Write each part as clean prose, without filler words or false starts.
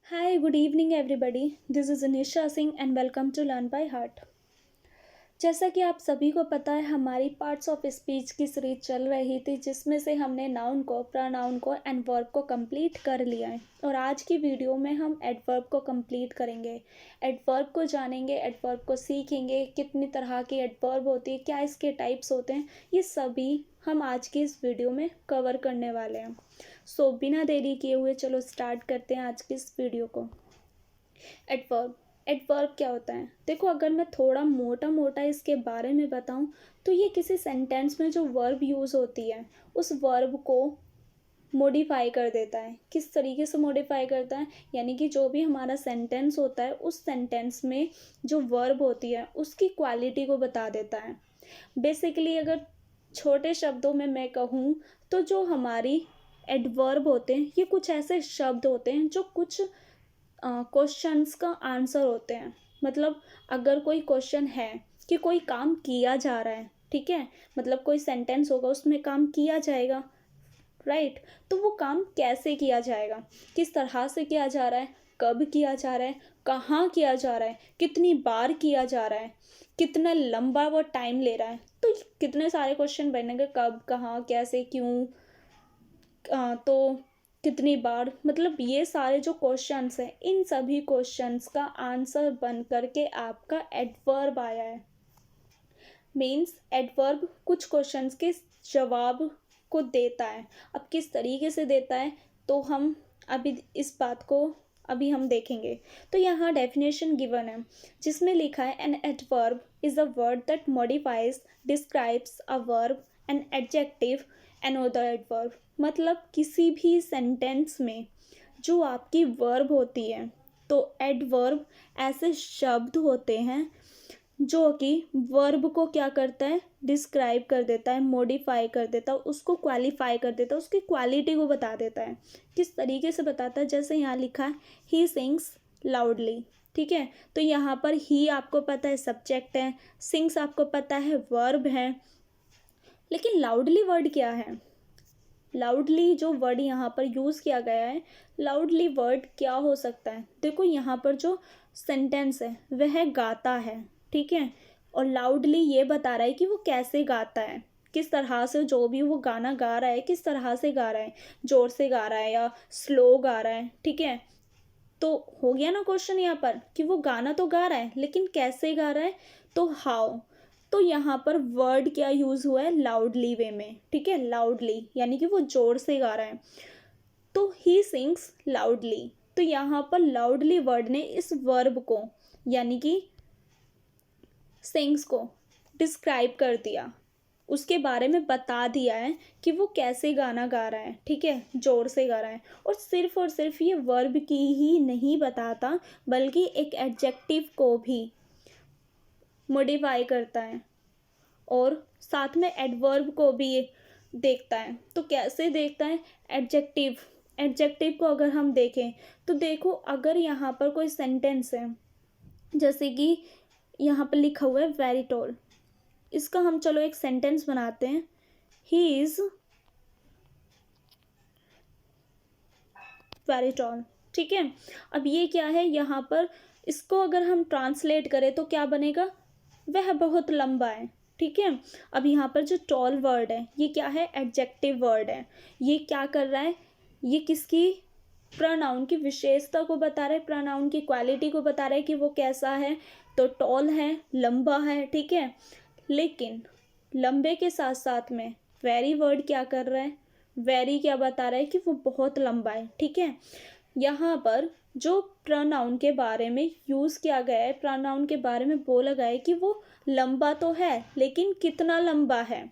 Hi, good evening, everybody. This is Anisha Singh, and welcome to Learn by Heart. जैसा कि आप सभी को पता है, हमारी पार्ट्स ऑफ स्पीच की सीरीज चल रही थी, जिसमें से हमने नाउन को, प्रोनाउन को एंड वर्ब को कंप्लीट कर लिया है। और आज की वीडियो में हम एडवर्ब को कंप्लीट करेंगे। एडवर्ब को जानेंगे, एडवर्ब को सीखेंगे, कितनी तरह की एडवर्ब होती है, क्या इसके टाइप्स होते हैं, ये सभी हम आज की इस वीडियो में कवर करने वाले हैं। सो बिना देरी किए हुए चलो स्टार्ट करते हैं आज की इस वीडियो को। एडवर्ब एडवर्ब क्या होता है? देखो, अगर मैं थोड़ा मोटा मोटा इसके बारे में बताऊं तो ये किसी सेंटेंस में जो वर्ब यूज़ होती है उस वर्ब को मॉडिफाई कर देता है। किस तरीके से मॉडिफाई करता है? यानी कि जो भी हमारा सेंटेंस होता है उस सेंटेंस में जो वर्ब होती है उसकी क्वालिटी को बता देता है। बेसिकली अगर छोटे शब्दों में मैं कहूँ तो जो हमारी एडवर्ब होते हैं ये कुछ ऐसे शब्द होते हैं जो कुछ क्वेश्चंस का आंसर होते हैं। मतलब अगर कोई क्वेश्चन है कि कोई काम किया जा रहा है, ठीक है, मतलब कोई सेंटेंस होगा उसमें काम किया जाएगा, राइट। तो वो काम कैसे किया जाएगा, किस तरह से किया जा रहा है, कब किया जा रहा है, कहाँ किया जा रहा है, कितनी बार किया जा रहा है, कितना लंबा वो टाइम ले रहा है। तो कितने सारे क्वेश्चन बनेंगे, कब, कहाँ, कैसे, क्यों, तो कितनी बार, मतलब ये सारे जो क्वेश्चंस हैं इन सभी क्वेश्चंस का आंसर बन करके आपका एडवर्ब आया है। मीन्स एडवर्ब कुछ क्वेश्चंस के जवाब को देता है। अब किस तरीके से देता है तो हम अभी इस बात को अभी हम देखेंगे। तो यहाँ डेफिनेशन गिवन है जिसमें लिखा है an adverb is a word that modifies describes a verb an adjective an other adverb. मतलब किसी भी सेंटेंस में जो आपकी वर्ब होती है, तो एडवर्ब ऐसे शब्द होते हैं जो कि वर्ब को क्या करता है, डिस्क्राइब कर देता है, मॉडिफाई कर देता है, उसको क्वालिफाई कर देता है, उसकी क्वालिटी को बता देता है। किस तरीके से बताता है? जैसे यहाँ लिखा है ही सिंग्स लाउडली, ठीक है। तो यहाँ पर ही आपको पता है सब्जेक्ट है, सिंग्स आपको पता है वर्ब है, लेकिन लाउडली वर्ड क्या है? लाउडली जो वर्ड यहाँ पर यूज़ किया गया है, लाउडली वर्ड क्या हो सकता है? देखो यहाँ पर जो सेंटेंस है वह गाता है, ठीक है, और लाउडली ये बता रहा है कि वो कैसे गाता है, किस तरह से जो भी वो गाना गा रहा है किस तरह से गा रहा है, जोर से गा रहा है या स्लो गा रहा है, ठीक है। तो हो गया ना क्वेश्चन यहाँ पर कि वो गाना तो गा रहा है लेकिन कैसे गा रहा है, तो हाउ। तो यहाँ पर वर्ड क्या यूज़ हुआ है? लाउडली वे में, ठीक है, लाउडली यानी कि वो जोर से गा रहा है। तो ही सिंग्स लाउडली, तो यहाँ पर लाउडली वर्ड ने इस वर्ब को यानी कि सिंग्स को डिस्क्राइब कर दिया, उसके बारे में बता दिया है कि वो कैसे गाना गा रहा है, ठीक है, जोर से गा रहा है। और सिर्फ ये वर्ब की ही नहीं बताता बल्कि एक एडजेक्टिव को भी मॉडिफाई करता है और साथ में एडवर्ब को भी ये देखता है। तो कैसे देखता है? एडजेक्टिव, एडजेक्टिव को अगर हम देखें तो देखो, अगर यहाँ पर कोई सेंटेंस है जैसे कि यहाँ पर लिखा हुआ है वेरी टॉल, इसका हम चलो एक सेंटेंस बनाते हैं, ही इज़ वेरी टॉल, ठीक है। अब ये क्या है यहाँ पर, इसको अगर हम ट्रांसलेट करें तो क्या बनेगा? वह बहुत लंबा है, ठीक है। अब यहाँ पर जो टॉल वर्ड है ये क्या है? एडजेक्टिव वर्ड है। ये क्या कर रहा है? ये किसकी, प्रोनाउन की विशेषता को बता रहा है, प्रोनाउन की क्वालिटी को बता रहा है कि वो कैसा है। तो टॉल है, लंबा है, ठीक है। लेकिन लंबे के साथ साथ में वेरी वर्ड क्या कर रहा है? वेरी क्या बता रहा है? कि वो बहुत लंबा है, ठीक है। यहाँ पर जो प्रोनाउन के बारे में यूज़ किया गया है, प्रोनाउन के बारे में बोला गया है कि वो लंबा तो है लेकिन कितना लंबा है?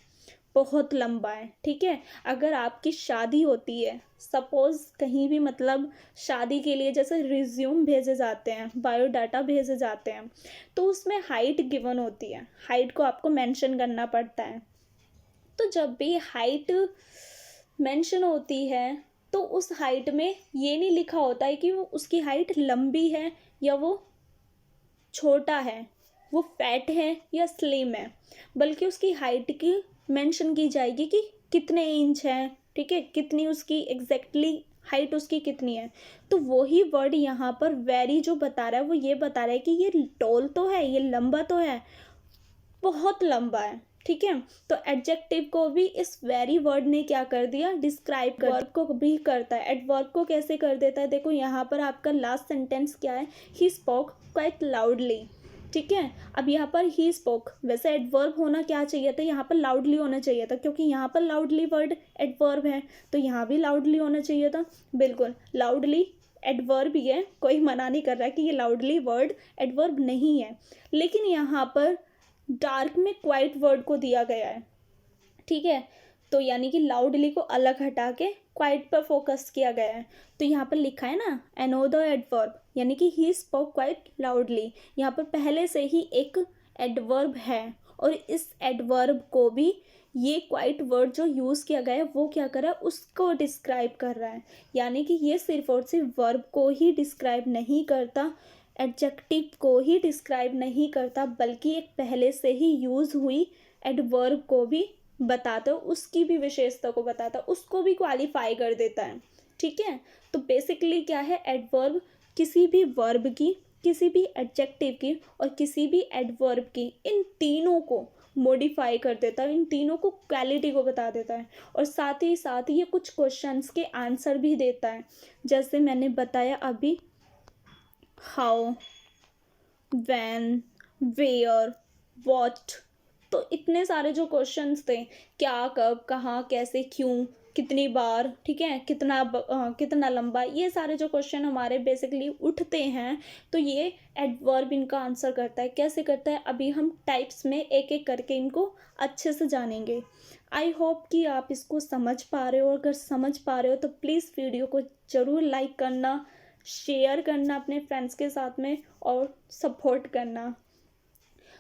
बहुत लंबा है, ठीक है। अगर आपकी शादी होती है, सपोज कहीं भी, मतलब शादी के लिए जैसे रिज्यूम भेजे जाते हैं, बायोडाटा भेजे जाते हैं, तो उसमें हाइट गिवन होती है, हाइट को आपको मेंशन करना पड़ता है। तो जब भी हाइट मेंशन होती है तो उस हाइट में ये नहीं लिखा होता है कि वो उसकी हाइट लंबी है या वो छोटा है, वो फैट है या स्लिम है, बल्कि उसकी हाइट की मेंशन की जाएगी कि कितने इंच है, ठीक है, कितनी उसकी एग्जैक्टली हाइट उसकी कितनी है। तो वही वर्ड यहाँ पर वेरी जो बता रहा है वो ये बता रहा है कि ये टॉल तो है, ये लंबा तो है, बहुत लंबा है, ठीक है। तो एडजेक्टिव को भी इस वेरी वर्ड ने क्या कर दिया, डिस्क्राइब कर, वर्ब को भी करता है। एडवर्ब को कैसे कर देता है, देखो यहाँ पर आपका लास्ट सेंटेंस क्या है, ही स्पोक क्वाइट लाउडली, ठीक है। अब यहाँ पर ही स्पोक, वैसे एडवर्ब होना क्या चाहिए था, यहाँ पर लाउडली होना चाहिए था, क्योंकि यहाँ पर लाउडली वर्ड एडवर्ब है, तो यहाँ भी लाउडली होना चाहिए था। बिल्कुल लाउडली एडवर्ब ही है, कोई मना नहीं कर रहा है कि ये लाउडली वर्ड एडवर्ब नहीं है, लेकिन यहाँ पर डार्क में क्वाइट वर्ड को दिया गया है, ठीक है। तो यानी कि लाउडली को अलग हटा के क्वाइट पर फोकस किया गया है। तो यहाँ पर लिखा है ना अनदर एडवर्ब, यानी कि ही स्पोक क्वाइट लाउडली, यहाँ पर पहले से ही एक एडवर्ब है और इस एडवर्ब को भी ये क्वाइट वर्ड जो यूज़ किया गया है वो क्या कर रहा है, उसको डिस्क्राइब कर रहा है। यानी कि ये सिर्फ और सिर्फ वर्ब को ही डिस्क्राइब नहीं करता, एडजेक्टिव को ही डिस्क्राइब नहीं करता, बल्कि एक पहले से ही यूज़ हुई एडवर्ब को भी बताता है, उसकी भी विशेषता को बताता है, उसको भी क्वालिफाई कर देता है, ठीक है। तो बेसिकली क्या है, एडवर्ब किसी भी वर्ब की, किसी भी एडजेक्टिव की और किसी भी एडवर्ब की, इन तीनों को मॉडिफाई कर देता है, इन तीनों को क्वालिटी को बता देता है, और साथ ही साथ ये कुछ क्वेश्चंस के आंसर भी देता है। जैसे मैंने बताया अभी, हाउ, व्हेन, वेयर, व्हाट, तो इतने सारे जो क्वेश्चंस थे, क्या, कब, कहाँ, कैसे, क्यों, कितनी बार, ठीक है, कितना लंबा, ये सारे जो क्वेश्चन हमारे बेसिकली उठते हैं, तो ये एडवर्ब इनका आंसर करता है। कैसे करता है, अभी हम टाइप्स में एक एक करके इनको अच्छे से जानेंगे। आई होप कि आप इसको समझ पा रहे हो, अगर समझ पा रहे हो तो प्लीज़ वीडियो को ज़रूर लाइक करना, शेयर करना अपने फ्रेंड्स के साथ में और सपोर्ट करना।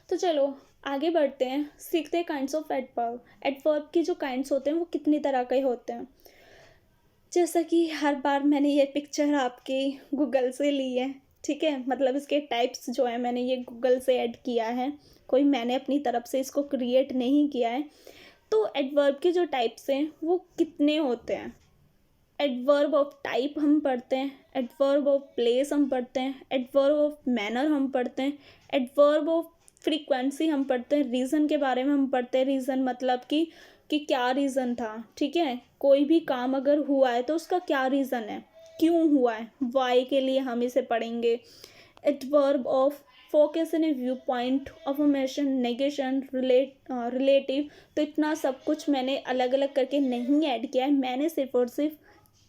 तो चलो आगे बढ़ते हैं, सीखते हैं काइंड्स ऑफ एडवर्ब। एडवर्ब की जो काइंड्स होते हैं वो कितनी तरह के होते हैं। जैसा कि हर बार मैंने ये पिक्चर आपकी गूगल से ली है, ठीक है, मतलब इसके टाइप्स जो है मैंने ये गूगल से ऐड किया है, कोई मैंने अपनी तरफ से इसको क्रिएट नहीं किया है। तो एडवर्ब के जो टाइप्स हैं वो कितने होते हैं। एडवर्ब ऑफ टाइप हम पढ़ते हैं, एडवर्ब ऑफ प्लेस हम पढ़ते हैं, एडवर्ब ऑफ मैनर हम पढ़ते हैं, एडवर्ब ऑफ फ्रीक्वेंसी हम पढ़ते हैं, रीज़न के बारे में हम पढ़ते हैं। रीज़न मतलब कि क्या रीज़न था, ठीक है, कोई भी काम अगर हुआ है तो उसका क्या रीज़न है, क्यों हुआ है, वाई के लिए हम इसे पढ़ेंगे। Adverb of focus in A view point, affirmation, negation, relative, तो इतना सब कुछ मैंने अलग अलग करके नहीं ऐड किया है, मैंने सिर्फ और सिर्फ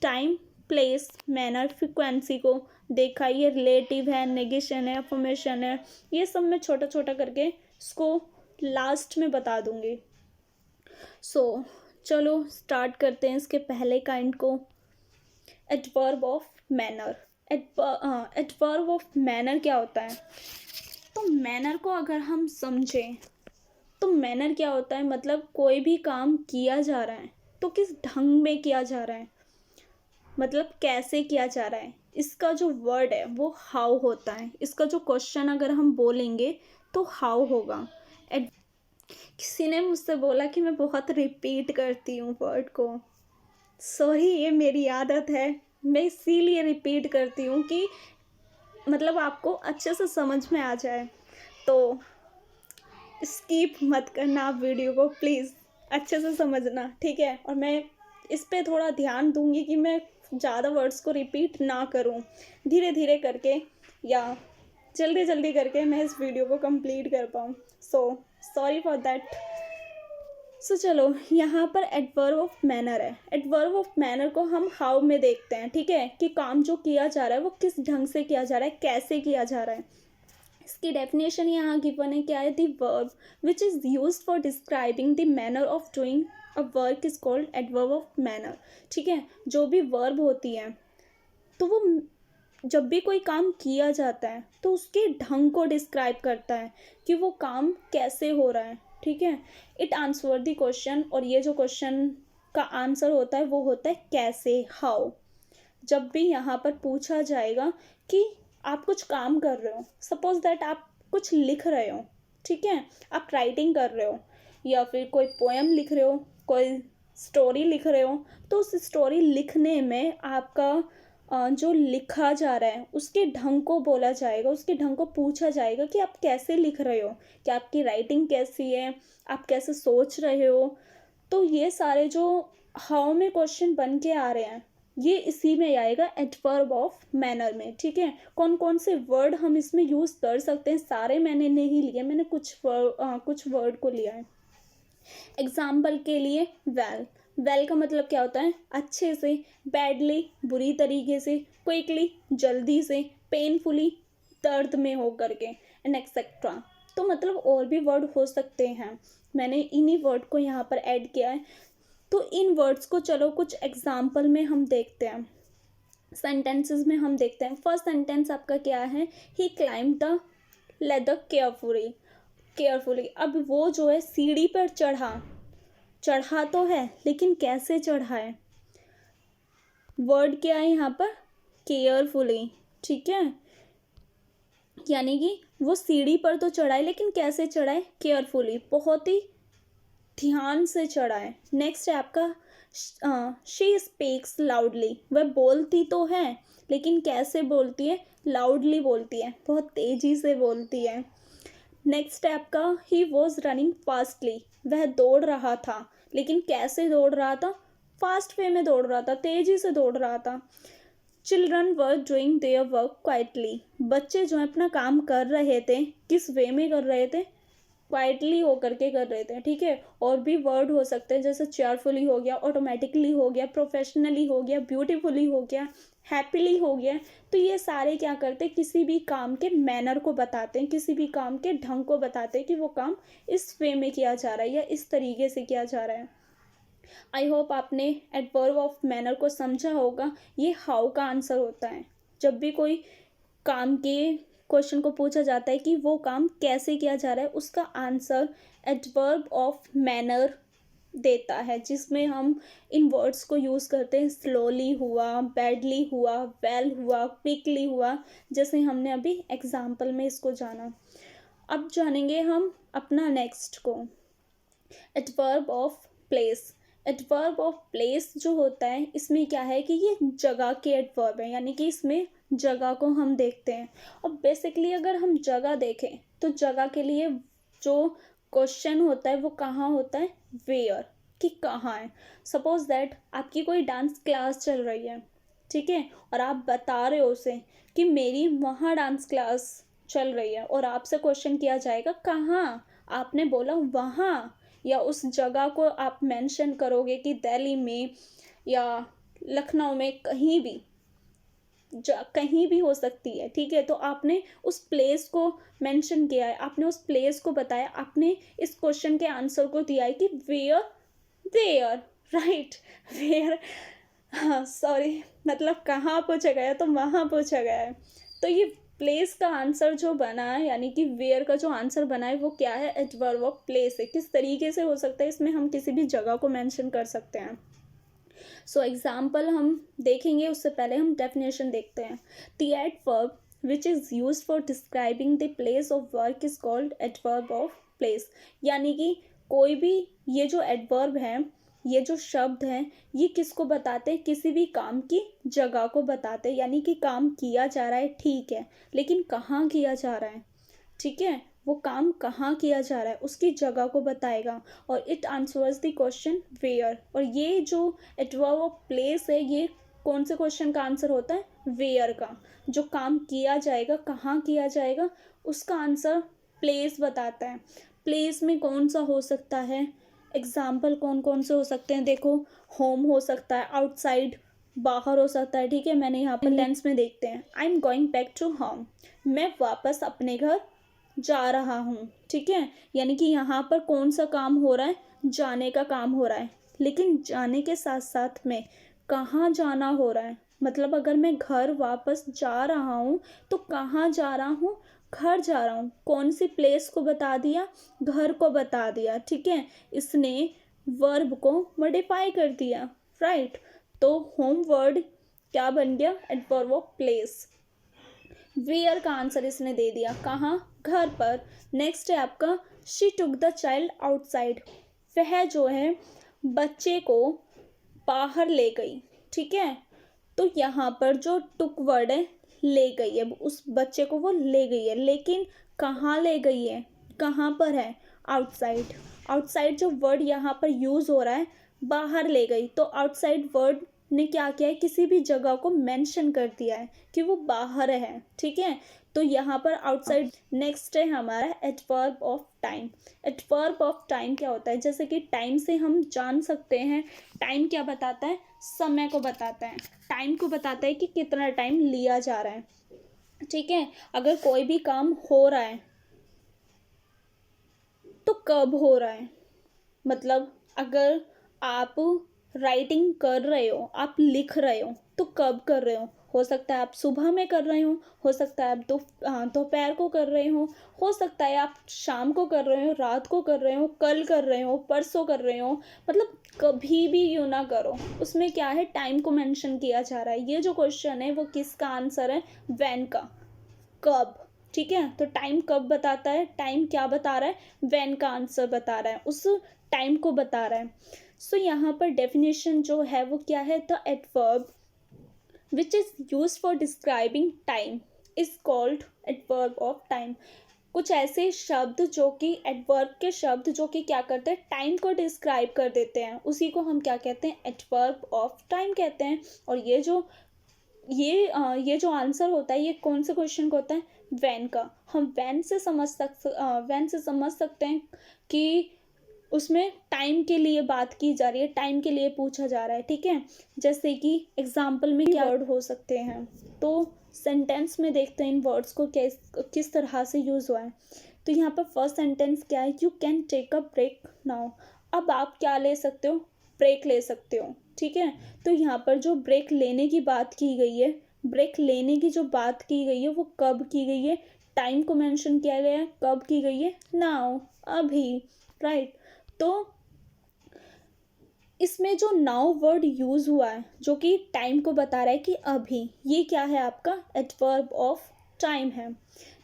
टाइम, प्लेस, मैनर, फ्रिक्वेंसी को देखा। ये रिलेटिव है, नेगेशन है, अफर्मेशन है, ये सब मैं छोटा छोटा करके इसको लास्ट में बता दूंगी। चलो स्टार्ट करते हैं इसके पहले काइंड को, adverb of manner. Adverb of manner क्या होता है, तो मैनर को अगर हम समझें तो मैनर क्या होता है, मतलब कोई भी काम किया जा रहा है तो किस ढंग में किया जा रहा है, मतलब कैसे किया जा रहा है। इसका जो वर्ड है वो हाउ होता है, इसका जो क्वेश्चन अगर हम बोलेंगे तो हाउ होगा। किसी ने मुझसे बोला कि मैं बहुत रिपीट करती हूँ वर्ड को, सॉरी, ये मेरी आदत है, मैं इसीलिए रिपीट करती हूँ कि मतलब आपको अच्छे से समझ में आ जाए। तो स्किप मत करना आप वीडियो को, प्लीज़ अच्छे से समझना, ठीक है। और मैं इस पे थोड़ा ध्यान दूंगी कि मैं ज़्यादा वर्ड्स को रिपीट ना करूं, धीरे धीरे करके या जल्दी जल्दी करके मैं इस वीडियो को कंप्लीट कर पाऊँ। Sorry for that. चलो यहाँ पर एडवर्ब ऑफ मैनर है। एडवर्ब ऑफ मैनर को हम हाउ में देखते हैं, ठीक है, कि काम जो किया जा रहा है वो किस ढंग से किया जा रहा है, कैसे किया जा रहा है। इसकी डेफिनेशन यहाँ गिवन है, क्या है, the verb which is used for describing the manner of doing a work is called adverb of manner, ठीक है। जो भी वर्ब होती है तो वो जब भी कोई काम किया जाता है तो उसके ढंग को डिस्क्राइब करता है कि वो काम कैसे हो रहा है, ठीक है। इट आंसर द क्वेश्चन, और ये जो क्वेश्चन का आंसर होता है वो होता है कैसे, हाउ। जब भी यहाँ पर पूछा जाएगा कि आप कुछ काम कर रहे हो, सपोज दैट आप कुछ लिख रहे हो, ठीक है, आप राइटिंग कर रहे हो या फिर कोई पोएम लिख रहे हो, कोई स्टोरी लिख रहे हो तो उस स्टोरी लिखने में आपका जो लिखा जा रहा है उसके ढंग को बोला जाएगा, उसके ढंग को पूछा जाएगा कि आप कैसे लिख रहे हो, कि आपकी राइटिंग कैसी है, आप कैसे सोच रहे हो। तो ये सारे जो हाउ में क्वेश्चन बन के आ रहे हैं ये इसी में आएगा, एडवर्ब ऑफ मैनर में। ठीक है, कौन कौन से वर्ड हम इसमें यूज़ कर सकते हैं, सारे मैंने नहीं लिए, मैंने कुछ वर्ड को लिया है। एग्जाम्पल के लिए वेल, वेल का मतलब क्या होता है, अच्छे से, बैडली बुरी तरीके से, क्विकली जल्दी से, पेनफुली दर्द में हो करके, एंड एक्सेट्रा। तो मतलब और भी वर्ड हो सकते हैं, मैंने इन्हीं वर्ड को यहाँ पर ऐड किया है। तो इन वर्ड्स को चलो कुछ एग्जाम्पल में हम देखते हैं, सेंटेंसेस में हम देखते हैं। फर्स्ट सेंटेंस आपका क्या है, ही क्लाइंब द लेदर केयरफुली। अब वो जो है सीढ़ी पर चढ़ा तो है लेकिन कैसे चढ़ा है, वर्ड क्या है यहाँ पर, केयरफुली। ठीक है, यानी कि वो सीढ़ी पर तो चढ़ा है लेकिन कैसे चढ़ा है, केयरफुली, बहुत ही ध्यान से चढ़ा है। नेक्स्ट है आपका शी स्पीक्स लाउडली, वह बोलती तो है लेकिन कैसे बोलती है, लाउडली बोलती है, बहुत तेजी से बोलती है। नेक्स्ट है आपका ही वॉज रनिंग फास्टली, वह दौड़ रहा था लेकिन कैसे दौड़ रहा था, फास्ट वे में दौड़ रहा था, तेजी से दौड़ रहा था। Children were doing their work quietly, बच्चे जो है अपना काम कर रहे थे, किस वे में कर रहे थे, क्वाइटली होकर के कर रहे थे। ठीक है, और भी वर्ड हो सकते हैं जैसे चेयरफुली हो गया, ऑटोमेटिकली हो गया, प्रोफेशनली हो गया, ब्यूटीफुली हो गया, हैप्पीली हो गया। तो ये सारे क्या करते हैं, किसी भी काम के मैनर को बताते हैं, किसी भी काम के ढंग को बताते हैं कि वो काम इस वे में किया जा रहा है या इस तरीके से किया जा रहा है। आई होप आपने एडवर्ब ऑफ मैनर को समझा होगा। ये हाउ का आंसर होता है, जब भी कोई काम के क्वेश्चन को पूछा जाता है कि वो काम कैसे किया जा रहा है, उसका आंसर एडवर्ब ऑफ मैनर देता है, जिसमें हम इन वर्ड्स को यूज़ करते हैं। स्लोली हुआ, बैडली हुआ, वेल हुआ, क्विकली हुआ, जैसे हमने अभी एग्जाम्पल में इसको जाना। अब जानेंगे हम अपना नेक्स्ट को, adverb of place. Adverb of place जो होता है इसमें क्या है कि ये जगह के एडवर्ब है, यानी कि इसमें जगह को हम देखते हैं। और बेसिकली अगर हम जगह देखें तो जगह के लिए जो क्वेश्चन होता है वो कहाँ होता है, वेयर, कि कहाँ है। सपोज दैट आपकी कोई डांस क्लास चल रही है, ठीक है, और आप बता रहे हो उसे कि मेरी वहाँ डांस क्लास चल रही है, और आपसे क्वेश्चन किया जाएगा कहाँ, आपने बोला वहाँ, या उस जगह को आप मेंशन करोगे कि दिल्ली में या लखनऊ में, कहीं भी हो सकती है। ठीक है, तो आपने उस प्लेस को मेंशन किया है, आपने उस प्लेस को बताया, आपने इस क्वेश्चन के आंसर को दिया है कि वेयर, देयर, राइट, वेयर, हाँ सॉरी, मतलब कहाँ पूछा गया, तो वहाँ पूछा गया है। तो ये प्लेस का आंसर जो बना है, यानी कि वेयर का जो आंसर बना है वो क्या है, एडवर्ब ऑफ प्लेस है। किस तरीके से हो सकता है, इसमें हम किसी भी जगह को मेंशन कर सकते हैं। सो एग्जाम्पल हम देखेंगे, उससे पहले हम डेफिनेशन देखते हैं। The adverb which is use for describing the place of work is called adverb of place. यानी कि कोई भी ये जो एडवर्ब है, ये जो शब्द हैं, ये किसको बताते हैं, किसी भी काम की जगह को बताते हैं। यानी कि काम किया जा रहा है, ठीक है, लेकिन कहाँ किया जा रहा है, ठीक है, वो काम कहाँ किया जा रहा है उसकी जगह को बताएगा। और it answers the question where. और ये जो एडवर्ब ऑफ प्लेस है, ये कौन से क्वेश्चन का आंसर होता है, वेयर का। जो काम किया जाएगा, कहाँ किया जाएगा, उसका आंसर प्लेस बताता है। प्लेस में कौन सा हो सकता है, एग्जाम्पल कौन कौन से हो सकते हैं, देखो, होम हो सकता है, आउटसाइड, बाहर हो सकता है। ठीक है, मैंने यहाँ पर लेंस में देखते हैं, I am going back to home, मैं वापस अपने घर जा रहा हूँ। ठीक है, यानी कि यहाँ पर कौन सा काम हो रहा है, जाने का काम हो रहा है, लेकिन जाने के साथ साथ में कहाँ जाना हो रहा है। मतलब अगर मैं घर वापस जा रहा हूँ तो कहाँ जा रहा हूँ, घर जा रहा हूँ। कौन सी प्लेस को बता दिया, घर को बता दिया। ठीक है, इसने वर्ब को मॉडिफाई कर दिया, राइट। तो होम वर्ड क्या बन गया, एडवर्ब ऑफ प्लेस। वेयर का आंसर इसने दे दिया, कहाँ, घर पर। नेक्स्ट है आपका she took the child outside, वह जो है बच्चे को बाहर ले गई, ठीक है। तो यहाँ पर जो टुक वर्ड है ले गई है, उस बच्चे को वो ले गई है, लेकिन कहाँ ले गई है, कहाँ पर है, आउटसाइड। आउटसाइड जो वर्ड यहाँ पर यूज़ हो रहा है, बाहर ले गई, तो आउटसाइड वर्ड ने क्या किया है, किसी भी जगह को मेंशन कर दिया है कि वो बाहर है, ठीक है। तो यहाँ पर आउटसाइड। नेक्स्ट है हमारा adverb of time. Adverb of time क्या होता है, जैसे कि टाइम से हम जान सकते हैं, टाइम क्या बताता है, समय को बताता है। टाइम को बताता है कि कितना टाइम लिया जा रहा है, ठीक है। अगर कोई भी काम हो रहा है तो कब हो रहा है, मतलब अगर आप राइटिंग कर रहे हो, आप लिख रहे हो, तो कब कर रहे हो सकता है आप सुबह में कर रहे हो सकता है आप दोपहर को कर रहे हो सकता है आप शाम को कर रहे हो, रात को कर रहे हो, कल कर रहे हो, परसों कर रहे हो, मतलब कभी भी यूँ ना करो। उसमें क्या है, टाइम को मेंशन किया जा रहा है। ये जो क्वेश्चन है वो किसका आंसर है, व्हेन का, कब, ठीक है। तो टाइम कब बताता है, टाइम क्या बता रहा है, व्हेन का आंसर बता रहा है, उस टाइम को बता रहा है। सो यहाँ पर डेफिनेशन जो है वो क्या है, the adverb which is use for describing time is called adverb of time. कुछ ऐसे शब्द जो कि एडवर्ब के शब्द जो कि क्या करते हैं, टाइम को डिस्क्राइब कर देते हैं, उसी को हम क्या कहते हैं, एडवर्ब ऑफ टाइम कहते हैं। और ये जो आंसर होता है, ये कौन से क्वेश्चन का होता है, व्हेन का। हम व्हेन से समझ सकते हैं कि उसमें टाइम के लिए बात की जा रही है, टाइम के लिए पूछा जा रहा है, ठीक है। जैसे कि एग्जाम्पल में क्या वर्ड हो सकते हैं, तो सेंटेंस में देखते हैं इन वर्ड्स को किस तरह से यूज़ हुआ है। तो यहाँ पर फर्स्ट सेंटेंस क्या है, you can take a break now. अब आप क्या ले सकते हो, ब्रेक ले सकते हो, ठीक है। तो यहाँ पर जो ब्रेक लेने की बात की गई है, ब्रेक लेने की जो बात की गई है वो कब की गई है, टाइम को मेंशन किया गया है, कब की गई है, नाउ, अभी, राइट। तो इसमें जो नाउ वर्ड यूज़ हुआ है जो कि टाइम को बता रहा है कि अभी, ये क्या है, आपका एडवर्ब ऑफ टाइम है।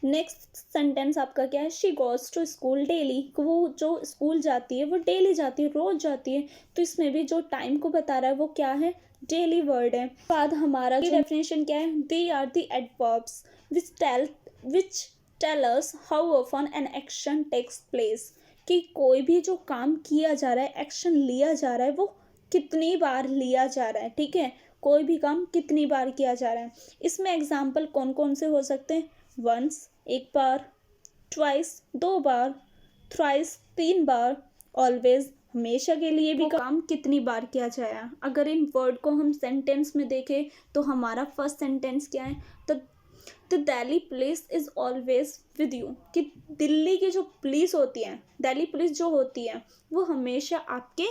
नेक्स्ट सेंटेंस आपका क्या है, she goes to school daily. वो जो स्कूल जाती है वो डेली जाती है, रोज़ जाती है। तो इसमें भी जो टाइम को बता रहा है वो क्या है, डेली वर्ड है। बाद हमारा जो डेफिनेशन क्या है, they are the adverbs which tell us how often an action takes place. कि कोई भी जो काम किया जा रहा है, एक्शन लिया जा रहा है, वो कितनी बार लिया जा रहा है, ठीक है। कोई भी काम कितनी बार किया जा रहा है। इसमें एग्जाम्पल कौन कौन से हो सकते हैं, वंस, एक बार, ट्वाइस, दो बार, थ्राइस, तीन बार, ऑलवेज, हमेशा के लिए भी काम कितनी बार किया जाए। अगर इन वर्ड को हम सेंटेंस में देखें तो हमारा फर्स्ट सेंटेंस क्या है, तो the Delhi police is always with you. कि दिल्ली की जो पुलिस होती है, दिल्ली पुलिस जो होती है वो हमेशा आपके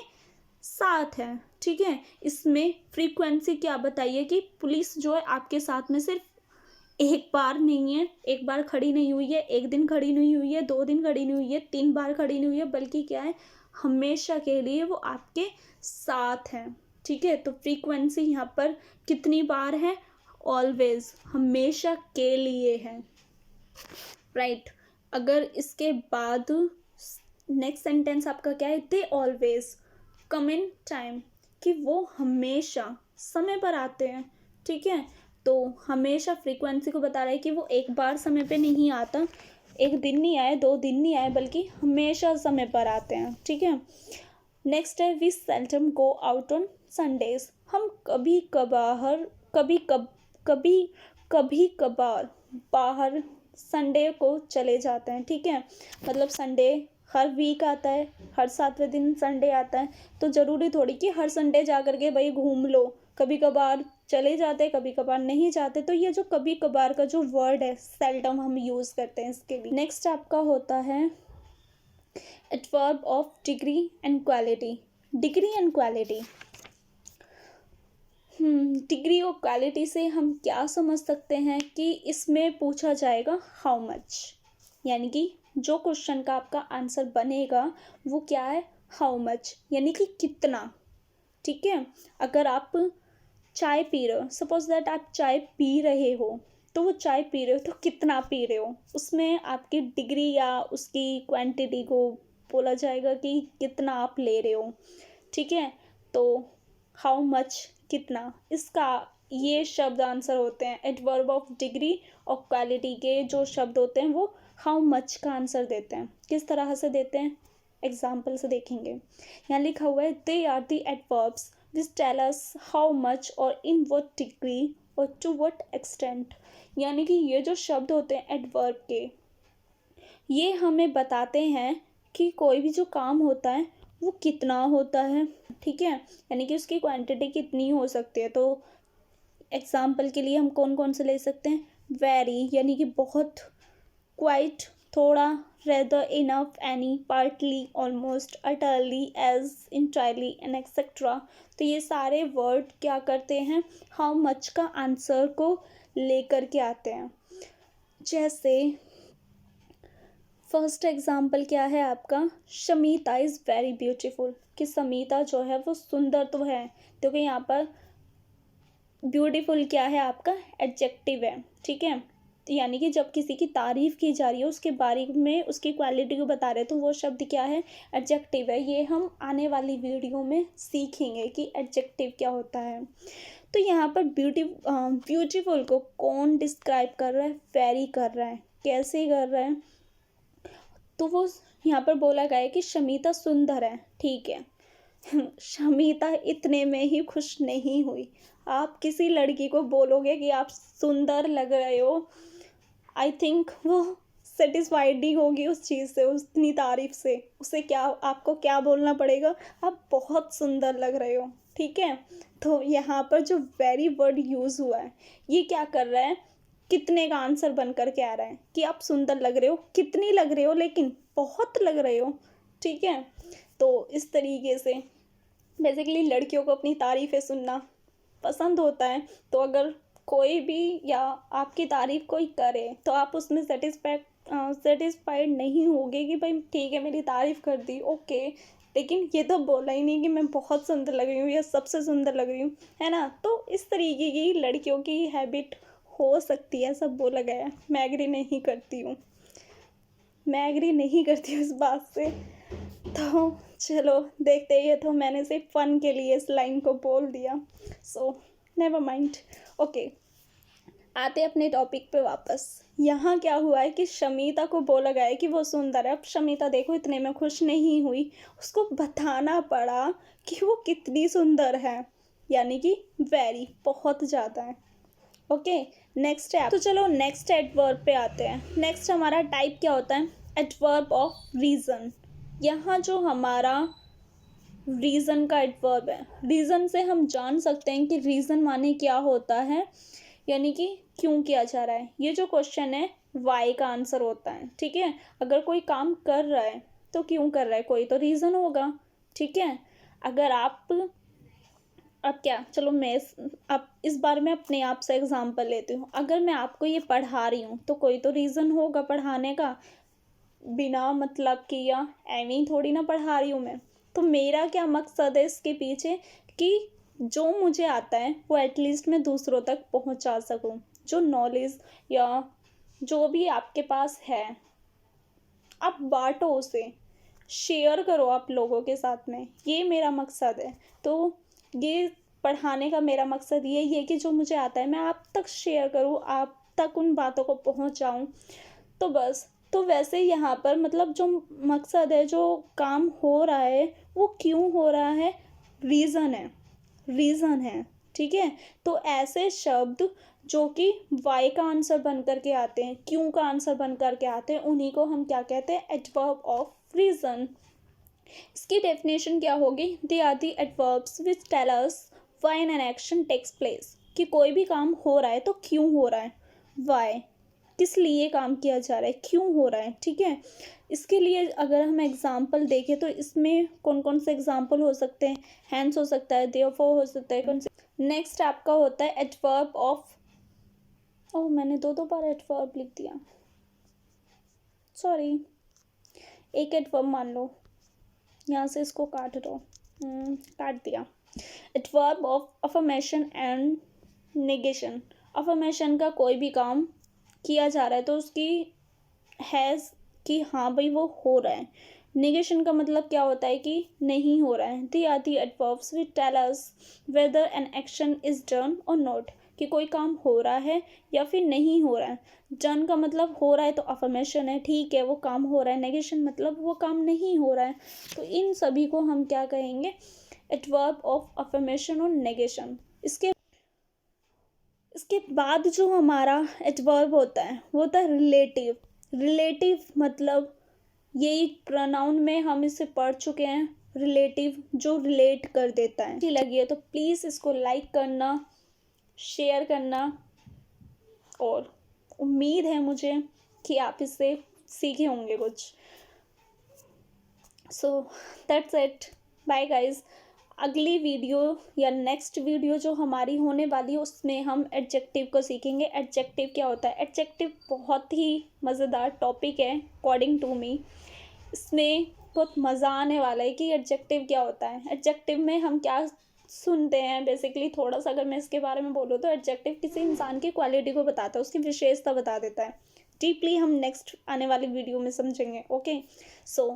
साथ है, ठीक है। इसमें फ्रीक्वेंसी क्या बताइए कि पुलिस जो है आपके साथ में सिर्फ एक बार नहीं है, एक बार खड़ी नहीं हुई है, एक दिन खड़ी नहीं हुई है, 2 दिन खड़ी नहीं हुई है, 3 बार खड़ी नहीं हुई है, बल्कि क्या है, हमेशा के लिए वो आपके साथ है, ठीक है। तो फ्रीक्वेंसी यहाँ पर कितनी बार है, ऑलवेज, हमेशा के लिए है, राइट। अगर इसके बाद नेक्स्ट सेंटेंस आपका क्या है, they always come in time. कि वो हमेशा समय पर आते हैं, ठीक है। तो हमेशा फ्रीक्वेंसी को बता रहा है कि वो एक बार समय पे नहीं आता, एक दिन नहीं आए, 2 दिन नहीं आए, बल्कि हमेशा समय पर आते हैं, ठीक है। नेक्स्ट है, we seldom go out on Sundays. हम कभी कभार बाहर संडे को चले जाते हैं, ठीक है। मतलब संडे हर वीक आता है, हर 7वें दिन संडे आता है, तो ज़रूरी थोड़ी कि हर संडे जा कर के भाई घूम लो। कभी कभार चले जाते, कभी कभार नहीं जाते। तो ये जो कभी कभार का जो वर्ड है, सेल्डम हम यूज़ करते हैं इसके लिए। नेक्स्ट आपका होता है adverb of degree and quality. Degree and quality, degree और क्वालिटी से हम क्या समझ सकते हैं कि इसमें पूछा जाएगा हाउ मच, यानी कि जो क्वेश्चन का आपका आंसर बनेगा वो क्या है, हाउ मच, यानी कि कितना, ठीक है। अगर आप चाय पी रहे हो, सपोज दैट आप चाय पी रहे हो, तो वो चाय पी रहे हो तो कितना पी रहे हो, उसमें आपकी डिग्री या उसकी क्वांटिटी को बोला जाएगा कि कितना आप ले रहे हो, ठीक है। तो हाउ मच, कितना, इसका ये शब्द आंसर होते हैं। एडवर्ब ऑफ डिग्री और क्वालिटी के जो शब्द होते हैं वो हाउ मच का आंसर देते हैं। किस तरह से देते हैं, एग्जाम्पल से देखेंगे। यहाँ लिखा हुआ है they are the adverbs which tell us how much और इन व्हाट डिग्री और टू व्हाट एक्सटेंट। यानी कि ये जो शब्द होते हैं एडवर्ब के, ये हमें बताते हैं कि कोई भी जो काम होता है वो कितना होता है, ठीक है, यानी कि उसकी क्वांटिटी कितनी हो सकती है। तो एग्जाम्पल के लिए हम कौन कौन से ले सकते हैं, वेरी यानी कि बहुत, क्वाइट थोड़ा, rather, enough, any, partly, almost, utterly, as, entirely and etcetera. तो ये सारे वर्ड क्या करते हैं, हाउ मच का आंसर को लेकर के आते हैं। जैसे फर्स्ट एग्जाम्पल क्या है आपका, शमीता इज़ वेरी ब्यूटीफुल, कि समीता जो है वो सुंदर तो है, क्योंकि यहाँ पर ब्यूटीफुल क्या है आपका, एडजेक्टिव है, ठीक है। यानी कि जब किसी की तारीफ़ की जा रही है, उसके बारे में उसकी क्वालिटी को बता रहे हैं, तो वो शब्द क्या है, एडजेक्टिव है। ये हम आने वाली वीडियो में सीखेंगे कि एडजेक्टिव क्या होता है। तो यहाँ पर ब्यूटीफुल को कौन डिस्क्राइब कर रहा है, वेरी कर रहा है। कैसे कर रहा है, तो वो यहाँ पर बोला गया है कि शमीता सुंदर है, ठीक है। शमीता इतने में ही खुश नहीं हुई। आप किसी लड़की को बोलोगे कि आप सुंदर लग रहे हो, आई थिंक वो सेटिस्फाइड ही होगी उस चीज़ से, उतनी तारीफ से। उसे क्या, आपको क्या बोलना पड़ेगा, आप बहुत सुंदर लग रहे हो, ठीक है। तो यहाँ पर जो वेरी वर्ड यूज़ हुआ है, ये क्या कर रहा है, कितने का आंसर बन कर के आ रहा है कि आप सुंदर लग रहे हो, कितनी लग रहे हो, लेकिन बहुत लग रहे हो, ठीक है। तो इस तरीके से बेसिकली लड़कियों को अपनी तारीफ़ें सुनना पसंद होता है। तो अगर कोई भी या आपकी तारीफ़ कोई करे तो आप उसमें सेटिस्फाइड नहीं होगे कि भाई ठीक है मेरी तारीफ़ कर दी, ओके, लेकिन ये तो बोला ही नहीं कि मैं बहुत सुंदर लग रही हूँ या सबसे सुंदर लग रही हूँ, है ना। तो इस तरीके की लड़कियों की हैबिट हो सकती है, सब बोला गया है। मैं एग्री नहीं करती हूँ, मैं एग्री नहीं करती हूँ इस बात से। तो चलो देखते हैं, ये तो मैंने सिर्फ फन के लिए इस लाइन को बोल दिया, सो नेवर माइंड। ओके, आते अपने टॉपिक पे वापस। यहाँ क्या हुआ है कि शमीता को बोला गया है कि वो सुंदर है। अब शमीता देखो इतने में खुश नहीं हुई, उसको बताना पड़ा कि वो कितनी सुंदर है, यानी कि वेरी, बहुत ज़्यादा है। ओके, नेक्स्ट है, तो चलो नेक्स्ट एडवर्ब पे आते हैं। नेक्स्ट हमारा टाइप क्या होता है, एडवर्ब ऑफ रीज़न। यहाँ जो हमारा रीज़न का एडवर्ब है, रीज़न से हम जान सकते हैं कि रीज़न माने क्या होता है, यानी कि क्यों किया जा रहा है। ये जो क्वेश्चन है वाई का आंसर होता है, ठीक है। अगर कोई काम कर रहा है तो क्यों कर रहा है, कोई तो रीज़न होगा, ठीक है। अगर आप, अब क्या, चलो मैं अब इस बार मैं अपने आप से एग्जांपल लेती हूँ। अगर मैं आपको ये पढ़ा रही हूँ तो कोई तो रीज़न होगा पढ़ाने का, बिना मतलब किया एਵੇਂ ही थोड़ी ना पढ़ा रही हूँ मैं। तो मेरा क्या मकसद है इसके पीछे, कि जो मुझे आता है वो एटलीस्ट मैं दूसरों तक पहुँचा सकूँ। जो नॉलेज या जो भी आपके पास है आप बांटो, उसे शेयर करो आप लोगों के साथ में, ये मेरा मकसद है। तो ये पढ़ाने का मेरा मकसद यही है कि जो मुझे आता है मैं आप तक शेयर करूँ, आप तक उन बातों को पहुँचाऊँ, तो बस। तो वैसे यहाँ पर मतलब जो मकसद है, जो काम हो रहा है वो क्यों हो रहा है, रीज़न है, रीज़न है, ठीक है। तो ऐसे शब्द जो कि वाई का आंसर बन करके आते हैं, क्यों का आंसर बन करके आते हैं, उन्हीं को हम क्या कहते हैं, एडवर्ब ऑफ रीज़न। इसकी डेफिनेशन क्या होगी, they are the adverbs which tell us why an action takes place, कि कोई भी काम हो रहा है तो क्यों हो रहा है, वाई, किस लिए काम किया जा रहा है, क्यों हो रहा है, ठीक है। इसके लिए अगर हम एग्जाम्पल देखें तो इसमें कौन कौन से एग्जाम्पल हो सकते हैं, हैंस हो सकता है, देयरफॉर हो सकता है, कौन से। नेक्स्ट आपका होता है एडवर्ब ऑफ, ओह मैंने दो बार एडवर्ब लिख दिया, सॉरी, एक एडवर्ब मान लो, यहाँ से इसको काट दो, काट दिया। Adverb of affirmation and negation. Affirmation का कोई भी काम किया जा रहा है तो उसकी हैज़ कि हाँ भाई वो हो रहा है। नेगेशन का मतलब क्या होता है कि नहीं हो रहा है। They are the adverbs which tell us whether an action is done और नॉट, कि कोई काम हो रहा है या फिर नहीं हो रहा है। डन का मतलब हो रहा है तो अफर्मेशन है, ठीक है वो काम हो रहा है। नेगेशन मतलब वो काम नहीं हो रहा है। तो इन सभी को हम क्या कहेंगे, एडवर्ब ऑफ अफर्मेशन और नेगेशन। इसके बाद जो हमारा एडवर्ब होता है वो होता है रिलेटिव। रिलेटिव मतलब यही प्रोनाउन में हम इसे पढ़ चुके हैं, रिलेटिव जो रिलेट कर देता है। अच्छी लगी है तो प्लीज़ इसको लाइक करना, शेयर करना, और उम्मीद है मुझे कि आप इससे सीखे होंगे कुछ। So that's it, bye guys. अगली वीडियो या नेक्स्ट वीडियो जो हमारी होने वाली है उसमें हम एडजेक्टिव को सीखेंगे। एडजेक्टिव क्या होता है। एडजेक्टिव बहुत ही मज़ेदार टॉपिक है अकॉर्डिंग टू मी। इसमें बहुत मज़ा आने वाला है कि एडजेक्टिव क्या होता है। एडजेक्टिव में हम क्या सुनते हैं बेसिकली, थोड़ा सा अगर मैं इसके बारे में बोलूँ तो एडजेक्टिव किसी इंसान की क्वालिटी को बताता है, उसकी विशेषता बता देता है। डीपली हम नेक्स्ट आने वाली वीडियो में समझेंगे। ओके, सो